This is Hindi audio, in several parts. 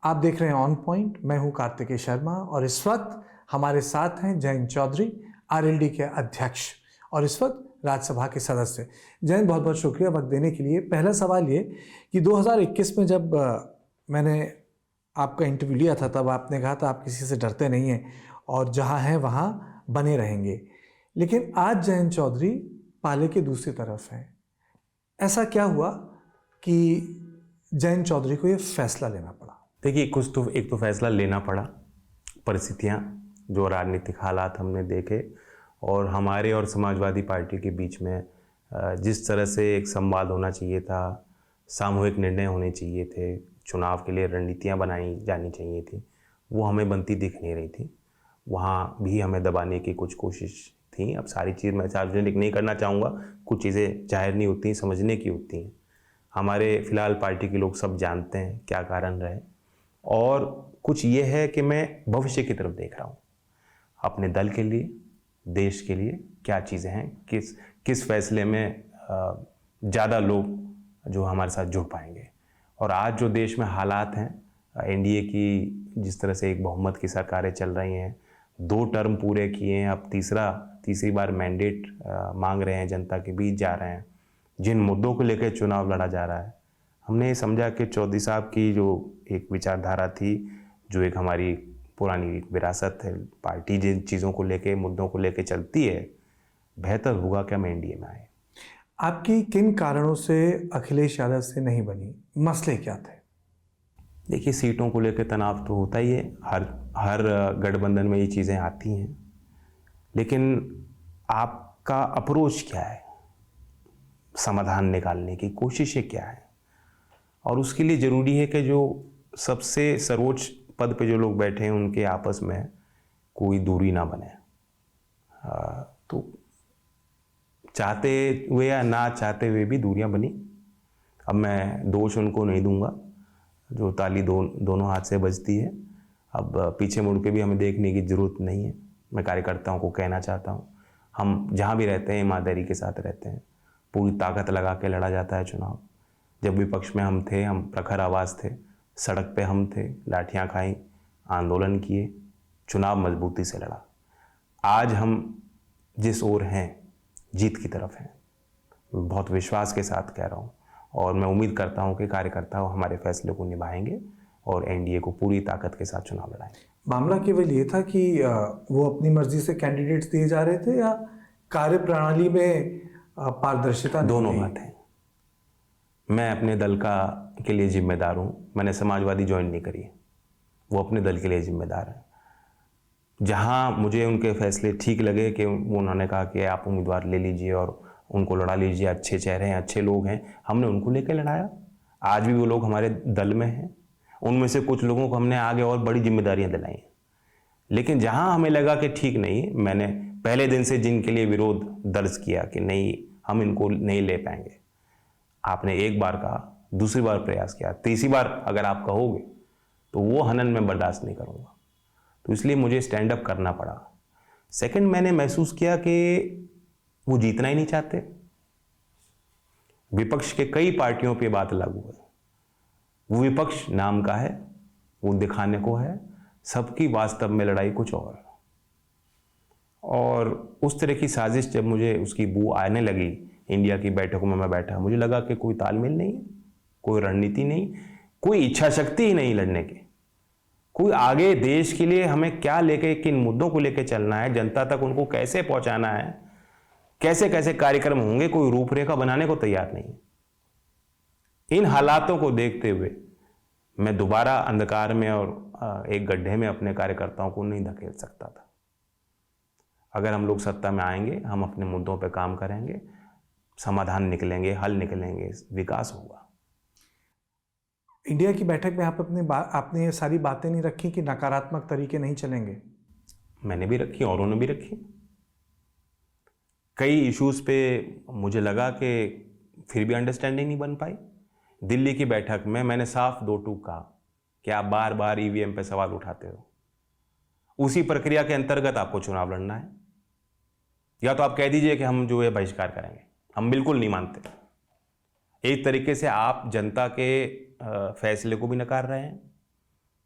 आप देख रहे हैं ऑन पॉइंट। मैं हूं कार्तिकेय शर्मा और इस वक्त हमारे साथ हैं जयंत चौधरी, आरएलडी के अध्यक्ष और इस वक्त राज्यसभा के सदस्य। जयंत, बहुत बहुत शुक्रिया वक्त देने के लिए। पहला सवाल ये कि 2021 में जब मैंने आपका इंटरव्यू लिया था तब आपने कहा था आप किसी से डरते नहीं हैं और जहां हैं वहां बने रहेंगे, लेकिन आज जयंत चौधरी पाले के दूसरी तरफ हैं। ऐसा क्या हुआ कि जयंत चौधरी को ये फैसला लेना पड़ा? देखिए, एक तो फैसला लेना पड़ा। परिस्थितियाँ, जो राजनीतिक हालात हमने देखे और हमारे और समाजवादी पार्टी के बीच में जिस तरह से एक संवाद होना चाहिए था, सामूहिक निर्णय होने चाहिए थे, चुनाव के लिए रणनीतियाँ बनाई जानी चाहिए थी, वो हमें बनती दिख नहीं रही थी। वहाँ भी हमें दबाने की कुछ कोशिश थी। अब सारी चीज़ मैं सार्वजनिक नहीं करना चाहूँगा, कुछ चीज़ें जाहिर नहीं होती, समझने की होती हैं। हमारे फिलहाल पार्टी के लोग सब जानते हैं क्या कारण रहे, और कुछ ये है कि मैं भविष्य की तरफ देख रहा हूँ। अपने दल के लिए, देश के लिए क्या चीज़ें हैं, किस फैसले में ज़्यादा लोग जो हमारे साथ जुड़ पाएंगे। और आज जो देश में हालात हैं, एनडीए की जिस तरह से एक बहुमत की सरकारें चल रही हैं, 2 टर्म पूरे किए हैं, अब तीसरी बार मैंडेट मांग रहे हैं, जनता के बीच जा रहे हैं, जिन मुद्दों को लेकर चुनाव लड़ा जा रहा है, हमने ये समझा कि चौधरी साहब की जो एक विचारधारा थी, जो एक हमारी पुरानी विरासत है, पार्टी जिन चीज़ों को लेके, मुद्दों को लेके चलती है, बेहतर होगा कि हम एनडीए में आए। आपकी किन कारणों से अखिलेश यादव से नहीं बनी? मसले क्या थे? देखिए, सीटों को लेकर तनाव तो होता ही है, हर गठबंधन में ये चीज़ें आती हैं, लेकिन आपका अप्रोच क्या है, समाधान निकालने की कोशिशें क्या है। और उसके लिए ज़रूरी है कि जो सबसे सर्वोच्च पद पे जो लोग बैठे हैं उनके आपस में कोई दूरी ना बने। तो चाहते हुए या ना चाहते हुए भी दूरियां बनी। अब मैं दोष उनको नहीं दूंगा, जो ताली दोनों हाथ से बजती है। अब पीछे मुड़ के भी हमें देखने की ज़रूरत नहीं है। मैं कार्यकर्ताओं को कहना चाहता हूँ, हम जहाँ भी रहते हैं ईमानदारी के साथ रहते हैं, पूरी ताकत लगा के लड़ा जाता है चुनाव। जब विपक्ष में हम थे, हम प्रखर आवाज़ थे, सड़क पे हम थे, लाठियाँ खाई, आंदोलन किए, चुनाव मजबूती से लड़ा। आज हम जिस ओर हैं, जीत की तरफ हैं। बहुत विश्वास के साथ कह रहा हूँ, और मैं उम्मीद करता हूँ कि कार्यकर्ता हमारे फैसले को निभाएंगे और एनडीए को पूरी ताकत के साथ चुनाव लड़ाएंगे। मामला केवल ये था कि वो अपनी मर्जी से कैंडिडेट्स दिए जा रहे थे, या कार्यप्रणाली में पारदर्शिता? दोनों बातें। मैं अपने दल के लिए जिम्मेदार हूँ। मैंने समाजवादी ज्वाइन नहीं करी है, वो अपने दल के लिए जिम्मेदार है। जहाँ मुझे उनके फैसले ठीक लगे कि उन्होंने कहा कि आप उम्मीदवार ले लीजिए और उनको लड़ा लीजिए, अच्छे चेहरे हैं, अच्छे लोग हैं, हमने उनको लेकर लड़ाया। आज भी वो लोग हमारे दल में हैं। उनमें से कुछ लोगों को हमने आगे और बड़ी जिम्मेदारियाँ दिलाई हैं। लेकिन जहाँ हमें लगा कि ठीक नहीं, मैंने पहले दिन से जिनके लिए विरोध दर्ज किया कि नहीं, हम इनको नहीं ले पाएंगे। आपने एक बार कहा, दूसरी बार प्रयास किया, तीसरी बार अगर आप कहोगे तो वो हनन में बर्दाश्त नहीं करूँगा। तो इसलिए मुझे स्टैंड अप करना पड़ा। सेकंड, मैंने महसूस किया कि वो जीतना ही नहीं चाहते। विपक्ष के कई पार्टियों पे बात लागू है। वो विपक्ष नाम का है, वो दिखाने को है, सबकी वास्तव में लड़ाई कुछ और। और उस तरह की साजिश जब मुझे उसकी बू आने लगी, इंडिया की बैठकों में मैं बैठा, मुझे लगा कि कोई तालमेल नहीं है, कोई रणनीति नहीं, कोई इच्छा शक्ति ही नहीं लड़ने की। कोई आगे देश के लिए हमें क्या लेके, किन मुद्दों को लेके चलना है, जनता तक उनको कैसे पहुंचाना है, कैसे कैसे कार्यक्रम होंगे, कोई रूपरेखा बनाने को तैयार नहीं। इन हालातों को देखते हुए मैं दोबारा अंधकार में और एक गड्ढे में अपने कार्यकर्ताओं को नहीं धकेल सकता था। अगर हम लोग सत्ता में आएंगे, हम अपने मुद्दों पर काम करेंगे, समाधान निकलेंगे, हल निकलेंगे, विकास होगा। इंडिया की बैठक में आपने ये सारी बातें नहीं रखी कि नकारात्मक तरीके नहीं चलेंगे? मैंने भी रखी, औरों ने भी रखी। कई इश्यूज पे मुझे लगा कि फिर भी अंडरस्टैंडिंग नहीं बन पाई। दिल्ली की बैठक में मैंने साफ 2 टूक कहा कि आप बार बार ईवीएम पे सवाल उठाते हो। उसी प्रक्रिया के अंतर्गत आपको चुनाव लड़ना है, या तो आप कह दीजिए कि हम जो है बहिष्कार करेंगे, हम बिल्कुल नहीं मानते। एक तरीके से आप जनता के फैसले को भी नकार रहे हैं,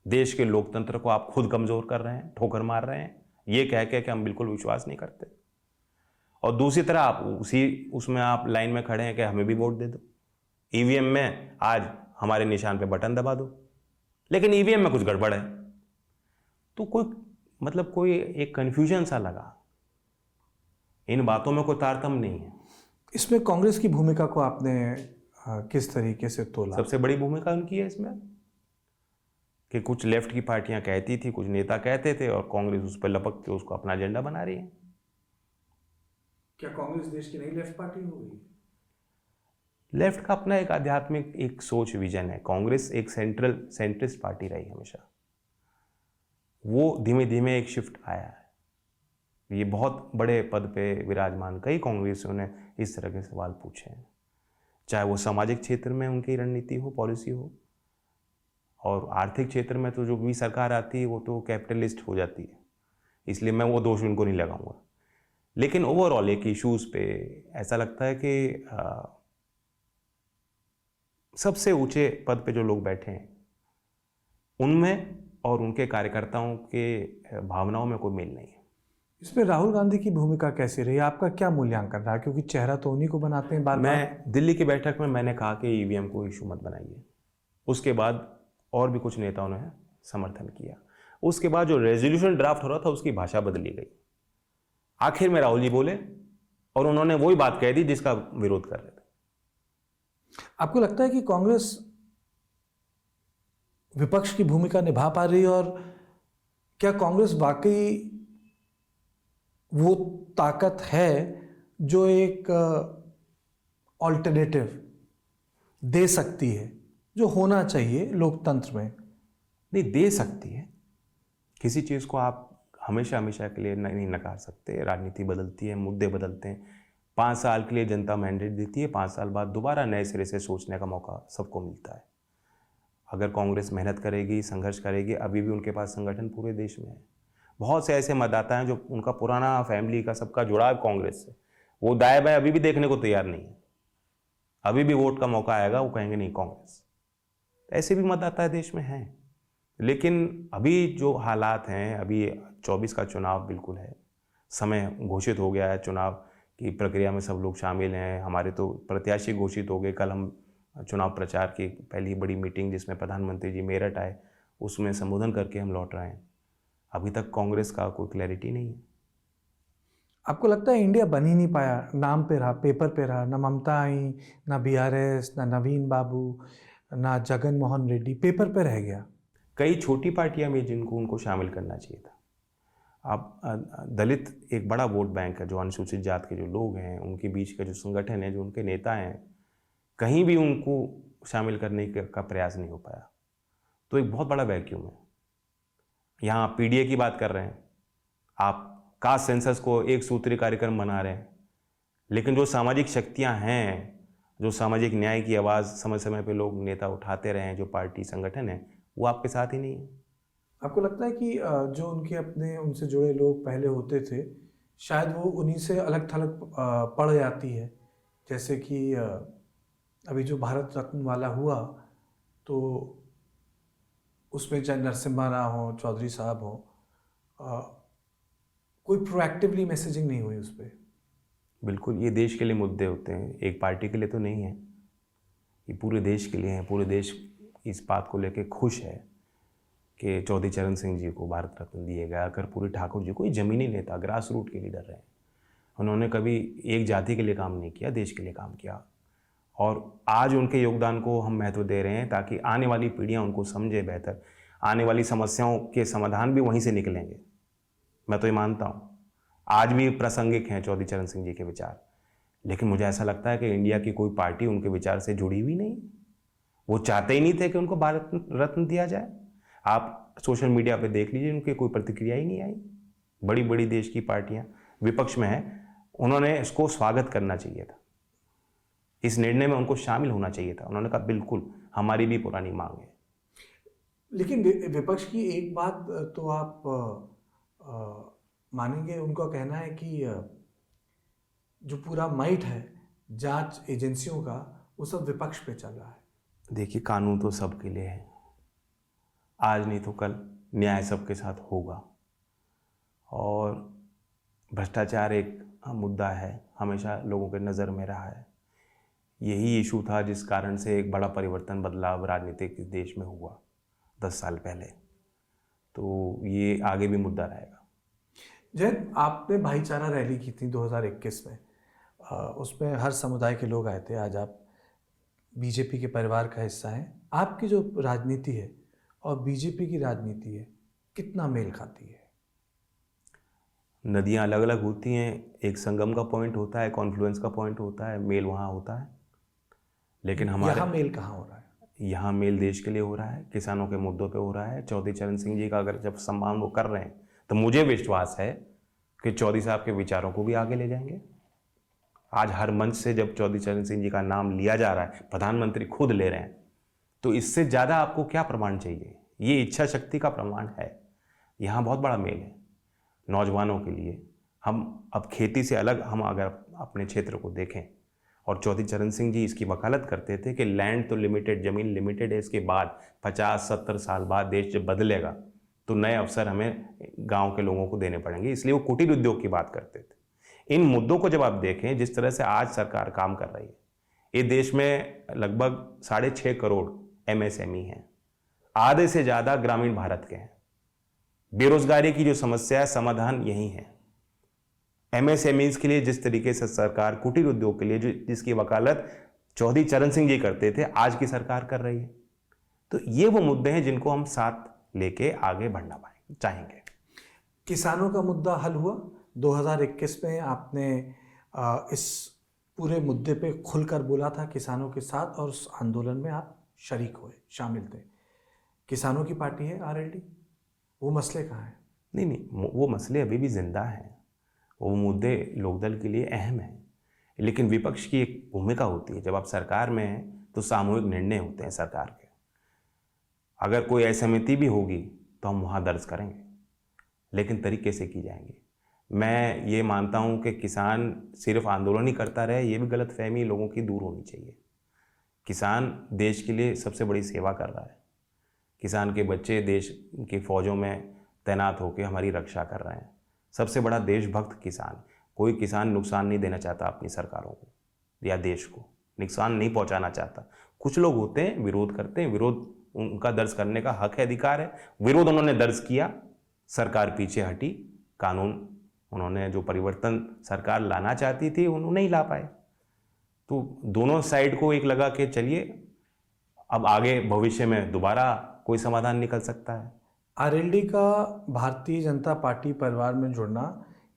देश के लोकतंत्र को आप खुद कमज़ोर कर रहे हैं, ठोकर मार रहे हैं, ये कह के कि हम बिल्कुल विश्वास नहीं करते। और दूसरी तरह आप उसमें आप लाइन में खड़े हैं कि हमें भी वोट दे दो, ईवीएम में आज हमारे निशान पे बटन दबा दो, लेकिन ईवीएम में कुछ गड़बड़ है। तो कोई एक कन्फ्यूजन सा लगा। इन बातों में कोई तारतम्य नहीं है। इसमें कांग्रेस की भूमिका को आपने किस तरीके से तोला? सबसे बड़ी भूमिका उनकी है इसमें कि कुछ लेफ्ट की पार्टियां कहती थी, कुछ नेता कहते थे, और कांग्रेस उस पर लपक के उसको अपना एजेंडा बना रही है। क्या कांग्रेस देश की नई लेफ्ट पार्टी हो गई? लेफ्ट का अपना एक आध्यात्मिक एक सोच विजन है। कांग्रेस एक सेंट्रिस्ट पार्टी रही हमेशा। वो धीमे धीमे एक शिफ्ट आया है। ये बहुत बड़े पद पे विराजमान कई कांग्रेसियों ने इस तरह के सवाल पूछे हैं, चाहे वो सामाजिक क्षेत्र में उनकी रणनीति हो, पॉलिसी हो, और आर्थिक क्षेत्र में तो जो भी सरकार आती है वो तो कैपिटलिस्ट हो जाती है, इसलिए मैं वो दोष उनको नहीं लगाऊंगा। लेकिन ओवरऑल एक इश्यूज पे ऐसा लगता है कि सबसे ऊंचे पद पे जो लोग बैठे हैं उनमें और उनके कार्यकर्ताओं के भावनाओं में कोई मेल नहीं है। इसमें राहुल गांधी की भूमिका कैसी रही? आपका क्या मूल्यांकन रहा? क्योंकि चेहरा तो उन्हीं को बनाते हैं बार बार। मैं दिल्ली की बैठक में मैंने कहा कि ईवीएम को इशू मत बनाइए। उसके बाद और भी कुछ नेताओं ने समर्थन किया। उसके बाद जो रेजोल्यूशन ड्राफ्ट हो रहा था उसकी भाषा बदली गई। आखिर में राहुल जी बोले और उन्होंने वही बात कह दी जिसका विरोध कर रहे थे। आपको लगता है कि कांग्रेस विपक्ष की भूमिका निभा पा रही है, और क्या कांग्रेस वाकई वो ताकत है जो एक ऑल्टरनेटिव दे सकती है, जो होना चाहिए लोकतंत्र में? नहीं, दे सकती है। किसी चीज़ को आप हमेशा हमेशा के लिए नहीं नकार सकते। राजनीति बदलती है, मुद्दे बदलते हैं। 5 साल के लिए जनता मैंडेट देती है, 5 साल बाद दोबारा नए सिरे से सोचने का मौका सबको मिलता है। अगर कांग्रेस मेहनत करेगी, संघर्ष करेगी, अभी भी उनके पास संगठन पूरे देश में है। बहुत से ऐसे मतदाता हैं जो उनका पुराना फैमिली का सबका जुड़ाव कांग्रेस से, वो दाएं बाएं अभी भी देखने को तैयार नहीं है। अभी भी वोट का मौका आएगा, वो कहेंगे नहीं कांग्रेस। ऐसे भी मतदाता देश में हैं। लेकिन अभी जो हालात हैं, अभी 24 का चुनाव बिल्कुल है, समय घोषित हो गया है, चुनाव की प्रक्रिया में सब लोग शामिल हैं। हमारे तो प्रत्याशी घोषित हो गए। कल हम चुनाव प्रचार की पहली बड़ी मीटिंग जिसमें प्रधानमंत्री जी मेरठ आए, उसमें संबोधन करके हम लौट रहे हैं। अभी तक कांग्रेस का कोई क्लैरिटी नहीं है। आपको लगता है इंडिया बन ही नहीं पाया? नाम पे रहा, पेपर पे रहा, ना ममता आई, ना बीआरएस, ना नवीन बाबू, ना जगन मोहन रेड्डी, पेपर पे रह गया। कई छोटी पार्टियां भी जिनको उनको शामिल करना चाहिए था। अब दलित एक बड़ा वोट बैंक है, जो अनुसूचित जात के जो लोग हैं उनके बीच का जो संगठन है, जो उनके नेता हैं, कहीं भी उनको शामिल करने का प्रयास नहीं हो पाया। तो एक बहुत बड़ा वैक्यूम है। यहाँ आप पीडीए की बात कर रहे हैं, आप कास्ट सेंसस को एक सूत्री कार्यक्रम बना रहे हैं, लेकिन जो सामाजिक शक्तियाँ हैं, जो सामाजिक न्याय की आवाज़ समय समय पे लोग नेता उठाते रहे हैं, जो पार्टी संगठन है, वो आपके साथ ही नहीं है। आपको लगता है कि जो उनके अपने उनसे जुड़े लोग पहले होते थे, शायद वो उन्हीं से अलग थलग पड़ जाती है? जैसे कि अभी जो भारत रत्न वाला हुआ, तो उसमें चाहे नरसिम्हा राव हो, चौधरी साहब हो, कोई प्रोएक्टिवली मैसेजिंग नहीं हुई उस पर। बिल्कुल, ये देश के लिए मुद्दे होते हैं, एक पार्टी के लिए तो नहीं है, ये पूरे देश के लिए हैं। पूरे देश इस बात को लेकर खुश है कि चौधरी चरण सिंह जी को भारत रत्न दिए गया। कर्पूरी ठाकुर जी कोई ज़मीनी नेता, ग्रास रूट के लीडर रहे। उन्होंने कभी एक जाति के लिए काम नहीं किया, देश के लिए काम किया, और आज उनके योगदान को हम महत्व दे रहे हैं ताकि आने वाली पीढ़ियां उनको समझे बेहतर। आने वाली समस्याओं के समाधान भी वहीं से निकलेंगे। मैं तो ये मानता हूँ आज भी प्रासंगिक हैं चौधरी चरण सिंह जी के विचार, लेकिन मुझे ऐसा लगता है कि इंडिया की कोई पार्टी उनके विचार से जुड़ी हुई नहीं। वो चाहते ही नहीं थे कि उनको भारत रत्न दिया जाए। आप सोशल मीडिया पे देख लीजिए, उनकी कोई प्रतिक्रिया ही नहीं आई। बड़ी बड़ी देश की पार्टियां विपक्ष में हैं, उन्होंने इसको स्वागत करना चाहिए था, इस निर्णय में उनको शामिल होना चाहिए था। उन्होंने कहा बिल्कुल हमारी भी पुरानी मांग है। लेकिन विपक्ष की एक बात तो आप मानेंगे, उनका कहना है कि जो पूरा माइट है जांच एजेंसियों का, वो सब विपक्ष पे चल रहा है। देखिए, कानून तो सबके लिए है, आज नहीं तो कल न्याय सबके साथ होगा। और भ्रष्टाचार एक मुद्दा है, हमेशा लोगों के नज़र में रहा है। यही इशू था जिस कारण से एक बड़ा परिवर्तन, बदलाव राजनीतिक देश में हुआ 10 साल पहले। तो ये आगे भी मुद्दा रहेगा। जैन, आपने भाईचारा रैली की थी 2021 में, उसमें हर समुदाय के लोग आए थे। आज आप बीजेपी के परिवार का हिस्सा हैं। आपकी जो राजनीति है और बीजेपी की राजनीति है, कितना मेल खाती है? नदियाँ अलग अलग होती हैं, एक संगम का पॉइंट होता है, कॉन्फ्लुएंस का पॉइंट होता है, मेल वहाँ होता है। लेकिन यहाँ हमारे मेल कहाँ हो रहा है? यहाँ मेल देश के लिए हो रहा है, किसानों के मुद्दों पे हो रहा है। चौधरी चरण सिंह जी का अगर जब सम्मान वो कर रहे हैं तो मुझे विश्वास है कि चौधरी साहब के विचारों को भी आगे ले जाएंगे। आज हर मंच से जब चौधरी चरण सिंह जी का नाम लिया जा रहा है, प्रधानमंत्री खुद ले रहे हैं, तो इससे ज़्यादा आपको क्या प्रमाण चाहिए? ये इच्छा शक्ति का प्रमाण है। यहाँ बहुत बड़ा मेल है नौजवानों के लिए। हम अब खेती से अलग, हम अगर अपने क्षेत्र को देखें, और चौधरी चरण सिंह जी इसकी वकालत करते थे कि लैंड तो लिमिटेड, ज़मीन लिमिटेड है, इसके बाद 50-70 साल बाद देश जब बदलेगा तो नए अवसर हमें गांव के लोगों को देने पड़ेंगे, इसलिए वो कुटीर उद्योग की बात करते थे। इन मुद्दों को जब आप देखें, जिस तरह से आज सरकार काम कर रही है, ये देश में लगभग 6.5 करोड़ MSME हैं, आधे से ज़्यादा ग्रामीण भारत के हैं। बेरोजगारी की जो समस्या है, समाधान यही है। MSMEs के लिए जिस तरीके से सरकार कुटीर उद्योग के लिए जिसकी वकालत चौधरी चरण सिंह जी करते थे, आज की सरकार कर रही है। तो ये वो मुद्दे हैं जिनको हम साथ लेके आगे बढ़ना चाहेंगे। किसानों का मुद्दा हल हुआ 2021 में। आपने इस पूरे मुद्दे पे खुलकर बोला था किसानों के साथ, और उस आंदोलन में आप शरीक हुए, शामिल थे। किसानों की पार्टी है RLD, वो मसले कहाँ हैं? नहीं, वो मसले अभी भी जिंदा हैं, वो मुद्दे लोकदल के लिए अहम हैं। लेकिन विपक्ष की एक भूमिका होती है, जब आप सरकार में हैं तो सामूहिक निर्णय होते हैं सरकार के। अगर कोई असहमति भी होगी तो हम वहाँ दर्ज करेंगे, लेकिन तरीके से की जाएंगी। मैं ये मानता हूँ कि किसान सिर्फ आंदोलन ही करता रहे, ये भी गलतफहमी लोगों की दूर होनी चाहिए। किसान देश के लिए सबसे बड़ी सेवा कर रहा है। किसान के बच्चे देश की फ़ौजों में तैनात होकर हमारी रक्षा कर रहे हैं। सबसे बड़ा देशभक्त किसान। कोई किसान नुकसान नहीं देना चाहता अपनी सरकारों को या देश को, नुकसान नहीं पहुंचाना चाहता। कुछ लोग होते हैं विरोध करते हैं, विरोध उनका दर्ज करने का हक है, अधिकार है। विरोध उन्होंने दर्ज किया, सरकार पीछे हटी, कानून उन्होंने जो परिवर्तन सरकार लाना चाहती थी उन्होंने नहीं ला पाए। तो दोनों साइड को एक लगा के चलिए, अब आगे भविष्य में दोबारा कोई समाधान निकल सकता है। RLD का भारतीय जनता पार्टी परिवार में जुड़ना,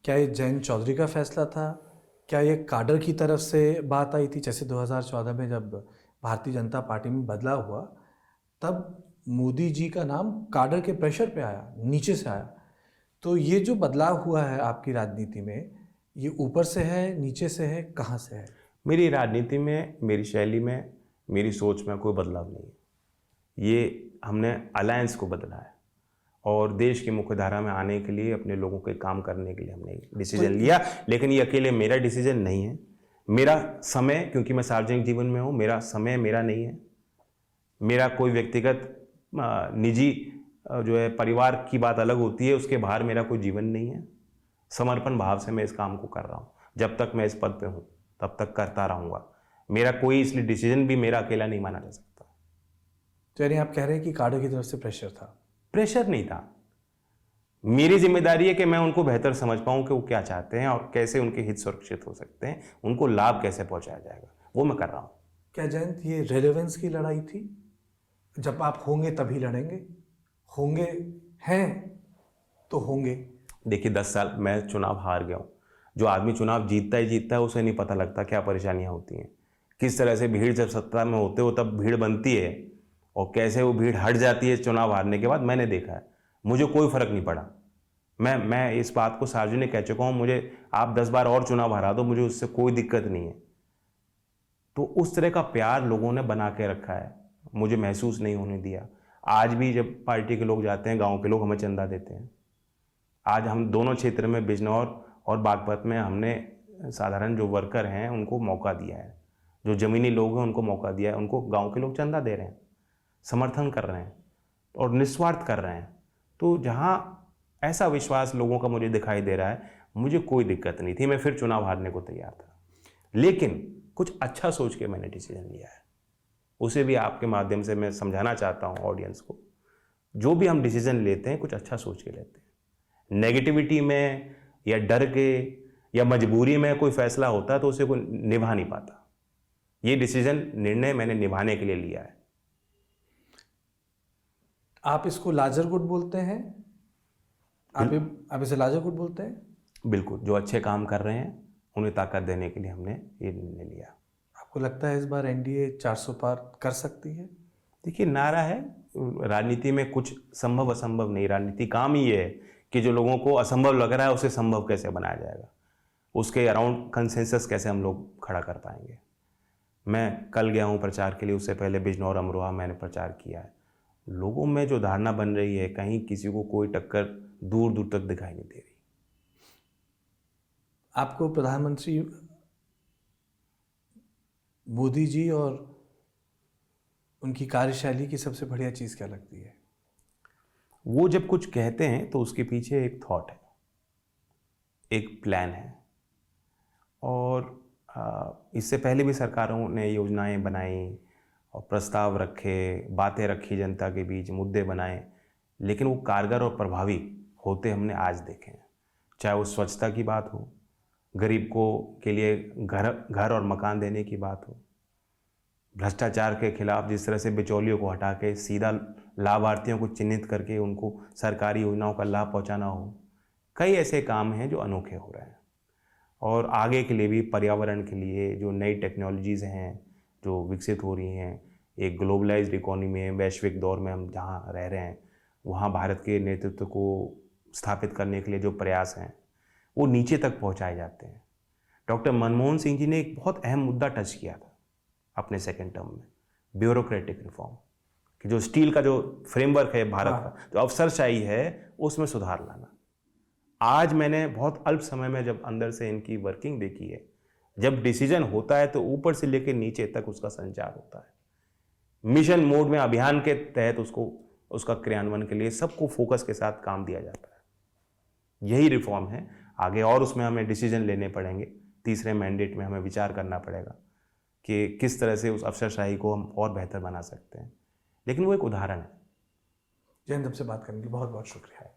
क्या ये जयंत चौधरी का फैसला था? क्या ये काडर की तरफ से बात आई थी? जैसे 2014 में जब भारतीय जनता पार्टी में बदलाव हुआ, तब मोदी जी का नाम काडर के प्रेशर पे आया, नीचे से आया। तो ये जो बदलाव हुआ है आपकी राजनीति में, ये ऊपर से है, नीचे से है, कहाँ से है? मेरी राजनीति में, मेरी शैली में, मेरी सोच में कोई बदलाव नहीं है। ये हमने अलायंस को बदला है और देश की मुख्यधारा में आने के लिए, अपने लोगों के काम करने के लिए हमने डिसीजन लिया। लेकिन ये अकेले मेरा डिसीजन नहीं है। मेरा समय, क्योंकि मैं सार्वजनिक जीवन में हूँ, मेरा समय मेरा नहीं है। मेरा कोई व्यक्तिगत निजी जो है, परिवार की बात अलग होती है, उसके बाहर मेरा कोई जीवन नहीं है। समर्पण भाव से मैं इस काम को कर रहा हूँ। जब तक मैं इस पद पे हूँ तब तक करता रहूँगा। मेरा कोई इसलिए डिसीजन भी मेरा अकेला नहीं माना जा सकता। तो यानी आप कह रहे हैं कि काडर की तरफ से प्रेशर था? प्रेशर नहीं था। मेरी जिम्मेदारी है कि मैं उनको बेहतर समझ पाऊँ कि वो क्या चाहते हैं और कैसे उनके हित सुरक्षित हो सकते हैं, उनको लाभ कैसे पहुँचाया जाएगा, वो मैं कर रहा हूँ। क्या जयंत, ये रेलेवेंस की लड़ाई थी? जब आप होंगे तभी लड़ेंगे, होंगे हैं तो होंगे। देखिए 10 साल मैं चुनाव हार गया हूँ। जो आदमी चुनाव जीतता है उसे नहीं पता लगता क्या परेशानियाँ होती हैं, किस तरह से भीड़ जब सत्ता में होते हो तब भीड़ बनती है और कैसे वो भीड़ हट जाती है चुनाव हारने के बाद। मैंने देखा है, मुझे कोई फ़र्क नहीं पड़ा। मैं इस बात को सार्वजनिक कह चुका हूँ, मुझे आप 10 बार और चुनाव हरा दो, मुझे उससे कोई दिक्कत नहीं है। तो उस तरह का प्यार लोगों ने बना के रखा है, मुझे महसूस नहीं होने दिया। आज भी जब पार्टी के लोग जाते हैं, गांव के लोग हमें चंदा देते हैं। आज हम दोनों क्षेत्र में, बिजनौर और बागपत में, हमने साधारण जो वर्कर हैं उनको मौका दिया है, जो ज़मीनी लोग हैं उनको मौका दिया है, उनको गांव के लोग चंदा दे रहे हैं, समर्थन कर रहे हैं। और निस्वार्थ कर रहे हैं। तो जहाँ ऐसा विश्वास लोगों का मुझे दिखाई दे रहा है, मुझे कोई दिक्कत नहीं थी, मैं फिर चुनाव हारने को तैयार था। लेकिन कुछ अच्छा सोच के मैंने डिसीजन लिया है, उसे भी आपके माध्यम से मैं समझाना चाहता हूँ ऑडियंस को। जो भी हम डिसीजन लेते हैं कुछ अच्छा सोच के लेते हैं। नेगेटिविटी में या डर के या मजबूरी में कोई फैसला होता है तो उसे कोई निभा नहीं पाता। ये निर्णय मैंने निभाने के लिए लिया है। आप इसको लार्जर गुड बोलते हैं? आप इसे लार्जर गुड बोलते हैं? बिल्कुल, जो अच्छे काम कर रहे हैं उन्हें ताकत देने के लिए हमने ये निर्णय लिया। आपको लगता है इस बार एनडीए 400 पार कर सकती है? देखिए, नारा है, राजनीति में कुछ संभव असंभव नहीं, राजनीति काम ही ये है कि जो लोगों को असंभव लग रहा है उसे संभव कैसे बनाया जाएगा, उसके अराउंड कंसेंसस कैसे हम लोग खड़ा कर पाएंगे। मैं कल गया हूँ प्रचार के लिए, उससे पहले बिजनौर अमरोहा मैंने प्रचार किया है। लोगों में जो धारणा बन रही है, कहीं किसी को कोई टक्कर दूर दूर तक दिखाई नहीं दे रही। आपको प्रधानमंत्री मोदी जी और उनकी कार्यशैली की सबसे बढ़िया चीज़ क्या लगती है? वो जब कुछ कहते हैं तो उसके पीछे एक थॉट है, एक प्लान है। और इससे पहले भी सरकारों ने योजनाएं बनाई और प्रस्ताव रखे, बातें रखी, जनता के बीच मुद्दे बनाए, लेकिन वो कारगर और प्रभावी होते हमने आज देखे हैं। चाहे वो स्वच्छता की बात हो, गरीब को के लिए घर और मकान देने की बात हो, भ्रष्टाचार के खिलाफ जिस तरह से बिचौलियों को हटा के सीधा लाभार्थियों को चिन्हित करके उनको सरकारी योजनाओं का लाभ पहुंचाना हो, कई ऐसे काम हैं जो अनोखे हो रहे हैं। और आगे के लिए भी, पर्यावरण के लिए जो नई टेक्नोलॉजीज़ हैं जो विकसित हो रही हैं, एक ग्लोबलाइज्ड इकोनॉमी में, वैश्विक दौर में हम जहाँ रह रहे हैं, वहाँ भारत के नेतृत्व को स्थापित करने के लिए जो प्रयास हैं वो नीचे तक पहुँचाए जाते हैं। डॉक्टर मनमोहन सिंह जी ने एक बहुत अहम मुद्दा टच किया था अपने सेकेंड टर्म में, ब्यूरोक्रेटिक रिफॉर्म, कि जो स्टील का जो फ्रेमवर्क है भारत का, जो अफसरशाही है, उसमें सुधार लाना। आज मैंने बहुत अल्प समय में जब अंदर से इनकी वर्किंग देखी है, जब डिसीजन होता है तो ऊपर से लेकर नीचे तक उसका संचार होता है। मिशन मोड में, अभियान के तहत उसका क्रियान्वयन के लिए सबको फोकस के साथ काम दिया जाता है। यही रिफॉर्म है। आगे और उसमें हमें डिसीजन लेने पड़ेंगे। तीसरे मैंडेट में हमें विचार करना पड़ेगा कि किस तरह से उस अफसरशाही को हम और बेहतर बना सकते हैं। लेकिन वो एक उदाहरण है। जयंत, हमसे बात करने के लिए बहुत बहुत शुक्रिया।